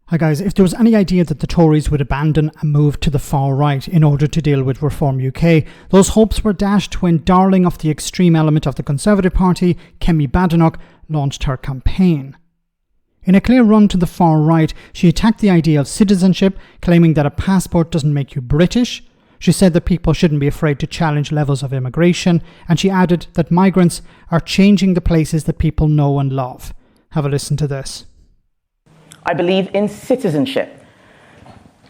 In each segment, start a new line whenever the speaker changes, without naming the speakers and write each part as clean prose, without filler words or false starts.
Hi guys, if there was any idea that the Tories would abandon and move to the far right in order to deal with Reform UK, those hopes were dashed when darling of the extreme element of the Conservative Party, Kemi Badenoch, launched her campaign. In a clear run to the far right, she attacked the idea of citizenship, claiming that a passport doesn't make you British. She said that people shouldn't be afraid to challenge levels of immigration, and she added that migrants are changing the places that people know and love. Have a listen to this.
I believe in citizenship.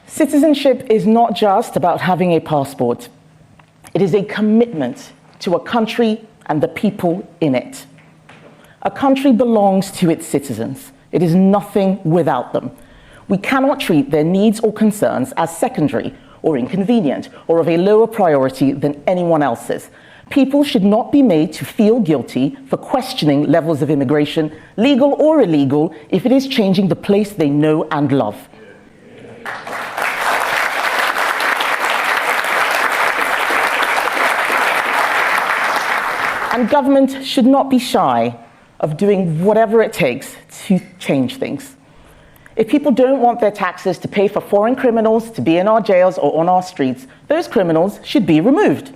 Citizenship is not just about having a passport. It is a commitment to a country and the people in it. A country belongs to its citizens. It is nothing without them. We cannot treat their needs or concerns as secondary or inconvenient or of a lower priority than anyone else's. People should not be made to feel guilty for questioning levels of immigration, legal or illegal, if it is changing the place they know and love. And government should not be shy of doing whatever it takes to change things. If people don't want their taxes to pay for foreign criminals to be in our jails or on our streets, those criminals should be removed.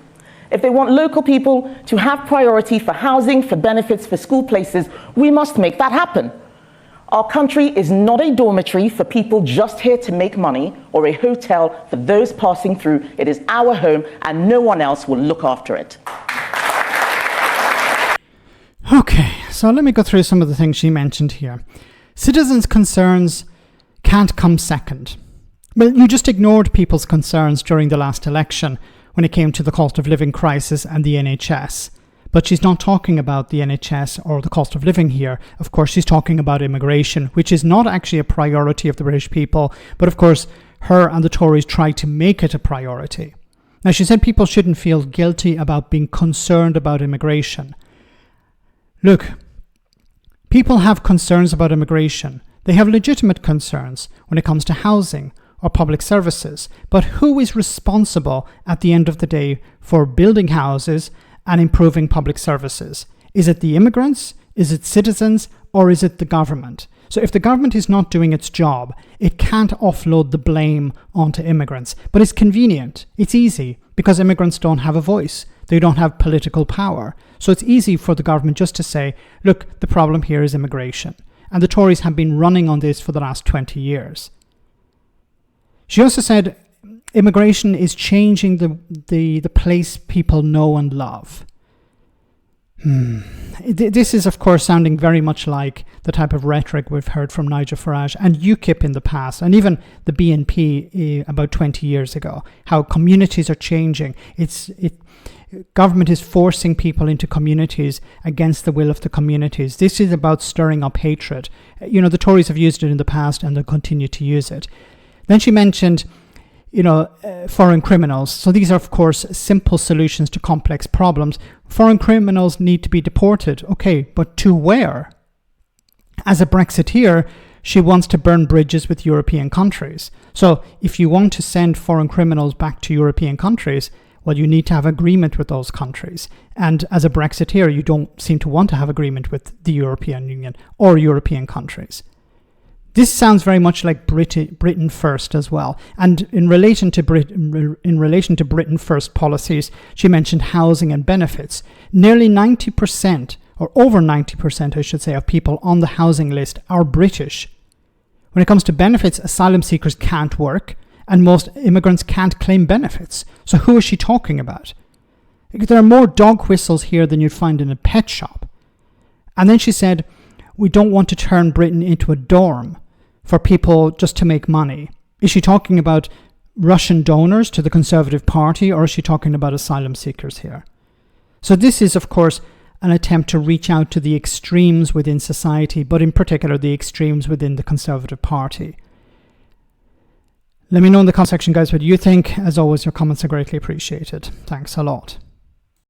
If they want local people to have priority for housing, for benefits, for school places, we must make that happen. Our country is not a dormitory for people just here to make money or a hotel for those passing through. It is our home and no one else will look after it.
Okay, so let me go through some of the things she mentioned here. Citizens' concerns can't come second. Well, you just ignored people's concerns during the last election when it came to the cost of living crisis and the NHS. But she's not talking about the NHS or the cost of living here. Of course, she's talking about immigration, which is not actually a priority of the British people. But of course, her and the Tories tried to make it a priority. Now, she said people shouldn't feel guilty about being concerned about immigration. Look, people have concerns about immigration. They have legitimate concerns when it comes to housing or public services. But who is responsible at the end of the day for building houses and improving public services? Is it the immigrants? Is it citizens? Or is it the government? So if the government is not doing its job, it can't offload the blame onto immigrants. But it's convenient. It's easy because immigrants don't have a voice. They don't have political power. So it's easy for the government just to say, look, the problem here is immigration. And the Tories have been running on this for the last 20 years. She also said immigration is changing the place people know and love. This is, of course, sounding very much like the type of rhetoric we've heard from Nigel Farage and UKIP in the past, and even the BNP about 20 years ago, how communities are changing. Government is forcing people into communities against the will of the communities. This is about stirring up hatred. You know, the Tories have used it in the past and they'll continue to use it. Then she mentioned, foreign criminals. So these are, of course, simple solutions to complex problems. Foreign criminals need to be deported. Okay, but to where? As a Brexiteer, she wants to burn bridges with European countries. So if you want to send foreign criminals back to European countries, well, you need to have agreement with those countries. And as a Brexiteer, you don't seem to want to have agreement with the European Union or European countries. This sounds very much like Britain First as well. And in relation to Britain First policies, she mentioned housing and benefits. Nearly 90%, or over 90%, I should say, of people on the housing list are British. When it comes to benefits, asylum seekers can't work, and most immigrants can't claim benefits. So who is she talking about? There are more dog whistles here than you'd find in a pet shop. And then she said, we don't want to turn Britain into a dorm for people just to make money. Is she talking about Russian donors to the Conservative Party, or is she talking about asylum seekers here? So this is, of course, an attempt to reach out to the extremes within society, but in particular the extremes within the Conservative Party. Let me know in the comment section, guys, what you think. As always, your comments are greatly appreciated. Thanks a lot.